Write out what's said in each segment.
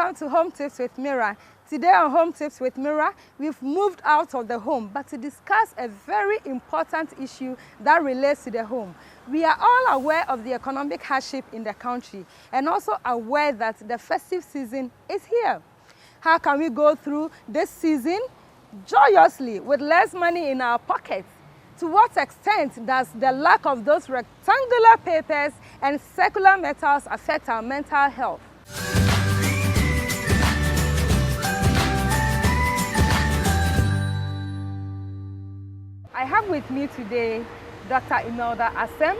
welcome to Home Tips with Mira. Today on Home Tips with Mira, we've moved out of the home, but to discuss a very important issue that relates to the home. We are all aware of the economic hardship in the country and also aware that the festive season is here. How can we go through this season joyously with less money in our pockets? To what extent does the lack of those rectangular papers and circular metals affect our mental health? I have with me today Dr. Imelda Asem,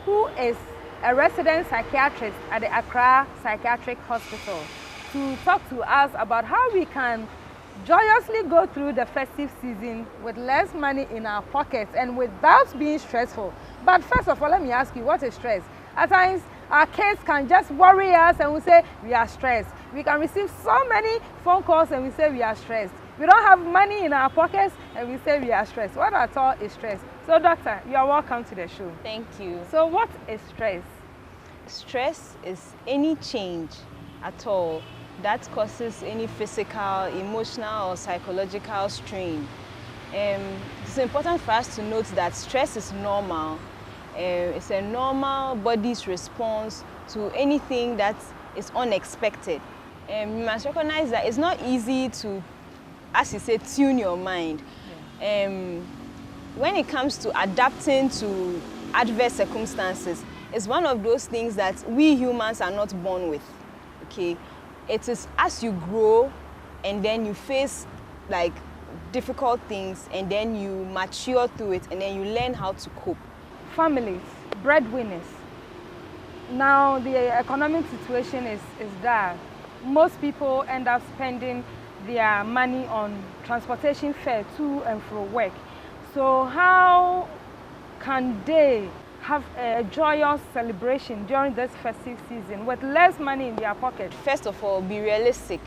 who is a resident psychiatrist at the Accra Psychiatric Hospital, to talk to us about how we can joyously go through the festive season with less money in our pockets and without being stressful. But first of all, let me ask you, what is stress? At times, our kids can just worry us and we say we are stressed. We can receive so many phone calls and we say we are stressed. We don't have money in our pockets and we say we are stressed. What at all is stress? So doctor, you are welcome to the show. Thank you. So what is stress? Stress is any change at all that causes any physical, emotional or psychological strain. It's important for us to note that stress is normal. It's a normal body's response to anything that is unexpected. You must recognize that it's not easy to, as you say, tune your mind. Yeah. When it comes to adapting to adverse circumstances, it's one of those things that we humans are not born with. Okay, it is as you grow and then you face like difficult things and then you mature through it and then you learn how to cope. Families, breadwinners. Now the economic situation is dire. Most people end up spending their money on transportation fare to and from work. So how can they have a joyous celebration during this festive season with less money in their pocket? First of all, be realistic.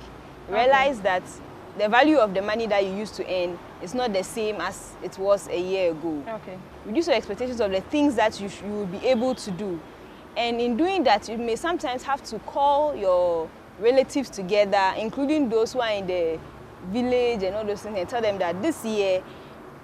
Realize that the value of the money that you used to earn is not the same as it was a year ago. Okay. Reduce your expectations of the things that you will be able to do. And in doing that, you may sometimes have to call your relatives together, including those who are in the village and all those things, and tell them that this year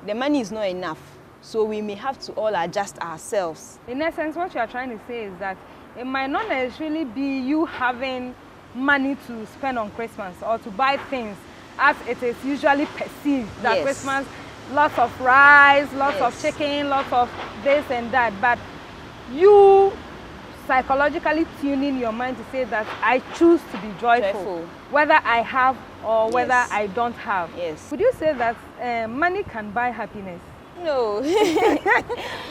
the money is not enough. So we may have to all adjust ourselves. In essence, what you are trying to say is that it might not necessarily be you having money to spend on Christmas or to buy things as it is usually perceived that Yes. Christmas, lots of rice, lots Yes. of chicken, lots of this and that, but you psychologically tuning your mind to say that I choose to be joyful. Whether I have or whether Yes. I don't have. Yes. Would you say that money can buy happiness? No.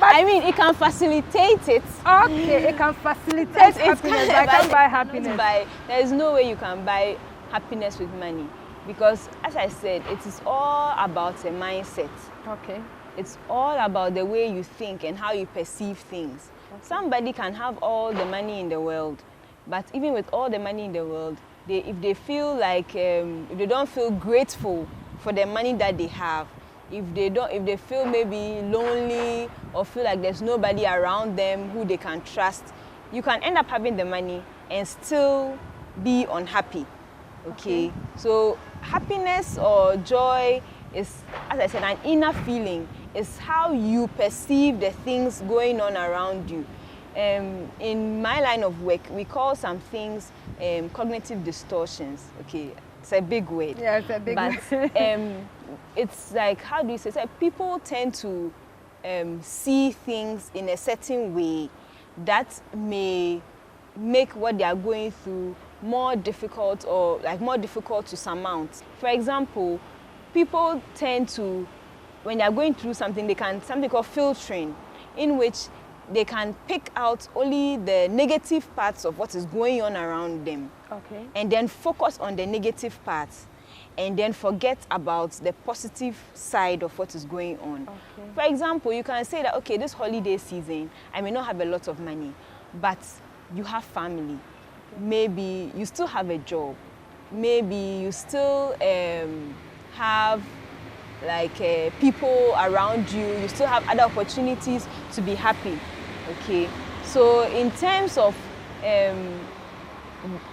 I mean, it can facilitate it. Okay, it can facilitate happiness, but I can't buy happiness. There is no way you can buy happiness with money because, as I said, it is all about a mindset. Okay. It's all about the way you think and how you perceive things. Okay. Somebody can have all the money in the world, but even with all the money in the world, if they feel like, if they don't feel grateful for the money that they have, if they feel maybe lonely or feel like there's nobody around them who they can trust, you can end up having the money and still be unhappy. Okay. So happiness or joy is, as I said, an inner feeling. It's how you perceive the things going on around you. In my line of work, we call some things cognitive distortions. Okay, it's a big word. Yeah, it's a big word. It's like, how do you say? So people tend to see things in a certain way that may make what they are going through more difficult or like more difficult to surmount. For example, people tend to, when they are going through something, they can something called filtering, in which they can pick out only the negative parts of what is going on around them. Okay. And then focus on the negative parts and then forget about the positive side of what is going on. Okay. For example, you can say that, okay, this holiday season, I may not have a lot of money, but you have family. Okay. Maybe you still have a job. Maybe you still have like people around you. You still have other opportunities to be happy. Okay. So in terms of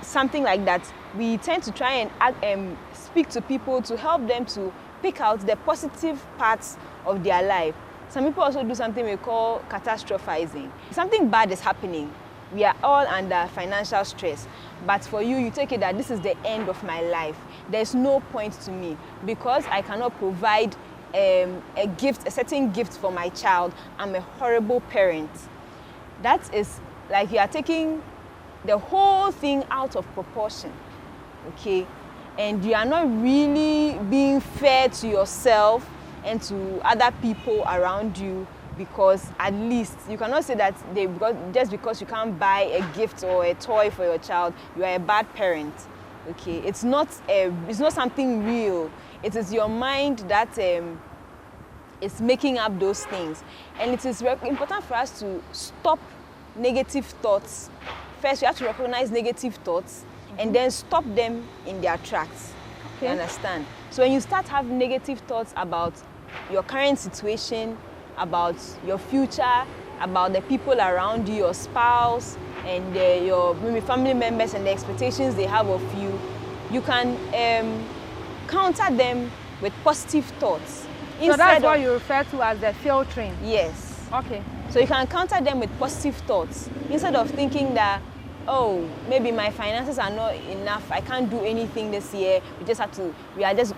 something like that, we tend to try and speak to people to help them to pick out the positive parts of their life. Some people also do something we call catastrophizing. Something bad is happening. We are all under financial stress. But for you, you take it that this is the end of my life. There's no point to me because I cannot provide a certain gift for my child. I'm a horrible parent. That is like you are taking the whole thing out of proportion, okay? And you are not really being fair to yourself and to other people around you, because at least you cannot say that just because you can't buy a gift or a toy for your child, you are a bad parent, okay? It's not something real. It is your mind that is making up those things. And it is important for us to stop negative thoughts. First, you have to recognize negative thoughts and then stop them in their tracks. Okay. You understand? So when you start having negative thoughts about your current situation, about your future, about the people around you, your spouse, and your maybe family members and the expectations they have of you, you can counter them with positive thoughts. So that's what you refer to as the filtering? Yes. Okay. So you can counter them with positive thoughts instead of thinking that, oh, maybe my finances are not enough, I can't do anything this year, we are just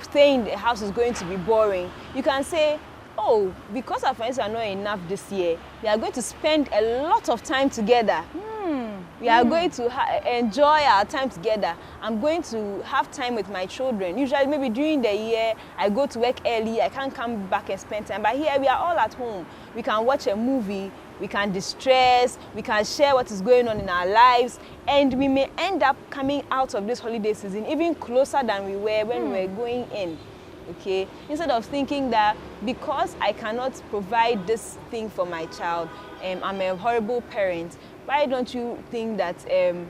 staying in the house is going to be boring. You can say, oh, because our finances are not enough this year, we are going to spend a lot of time together. We are going to enjoy our time together. I'm going to have time with my children. Usually, maybe during the year, I go to work early, I can't come back and spend time. But here, we are all at home. We can watch a movie, we can distress, we can share what is going on in our lives, and we may end up coming out of this holiday season even closer than we were when we were going in. Okay, instead of thinking that because I cannot provide this thing for my child, I'm a horrible parent. Why don't you think that I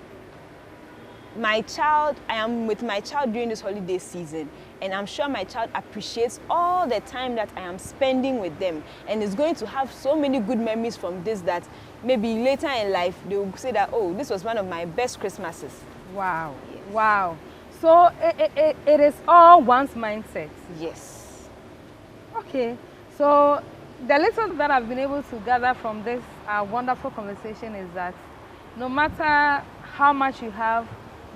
am with my child during this holiday season, and I'm sure my child appreciates all the time that I am spending with them, and is going to have so many good memories from this that maybe later in life they will say that, oh, this was one of my best Christmases. Wow. Yes. Wow. So it is all one's mindset. Yes. Okay. So the little that I've been able to gather from this wonderful conversation is that no matter how much you have,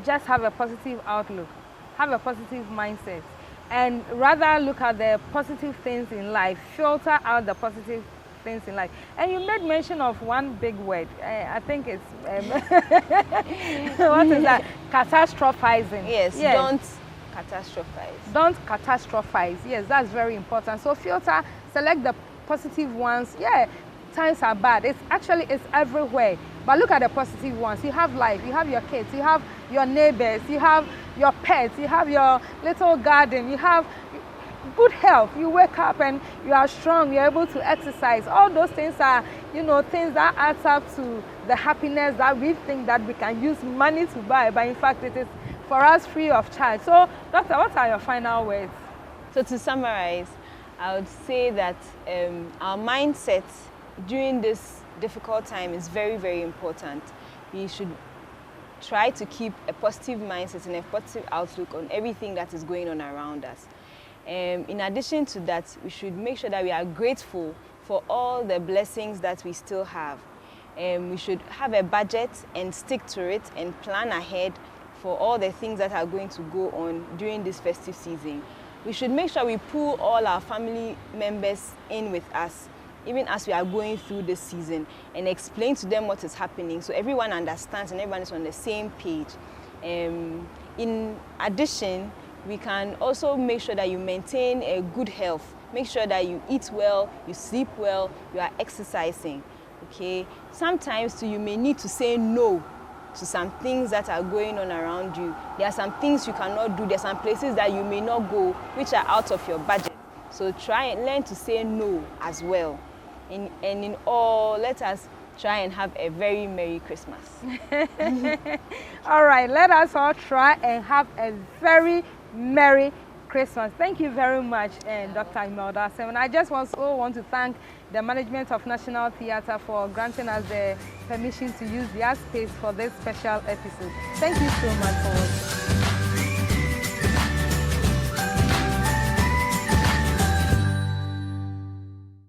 just have a positive outlook, have a positive mindset, and rather look at the positive things in life, filter out the positive things in life. And you made mention of one big word. I think it's what is that? Catastrophizing. Yes. Don't catastrophize. Don't catastrophize. Yes, that's very important. So filter, select the positive ones. Yeah, times are bad. It's everywhere. But look at the positive ones. You have life, you have your kids, you have your neighbors, you have your pets, you have your little garden, you have good health. You wake up and you are strong, you're able to exercise. All those things are, things that adds up to the happiness that we think that we can use money to buy. But in fact, it is for us free of charge. So, Doctor, what are your final words? So to summarize, I would say that our mindset during this difficult time is very, very important. We should try to keep a positive mindset and a positive outlook on everything that is going on around us. In addition to that, we should make sure that we are grateful for all the blessings that we still have. We should have a budget and stick to it and plan ahead for all the things that are going to go on during this festive season. We should make sure we pull all our family members in with us, even as we are going through this season, and explain to them what is happening so everyone understands and everyone is on the same page. In addition, we can also make sure that you maintain a good health. Make sure that you eat well, you sleep well, you are exercising. Okay? Sometimes too, you may need to say no to some things that are going on around you. There are some things you cannot do. There are some places that you may not go, which are out of your budget. So try and learn to say no as well. And in all, let us try and have a very Merry Christmas. All right, let us all try and have a very Merry Christmas. Thank you very much, Dr. Imelda Asem. And I just also want to thank the management of National Theatre for granting us the permission to use their space for this special episode. Thank you so much for watching.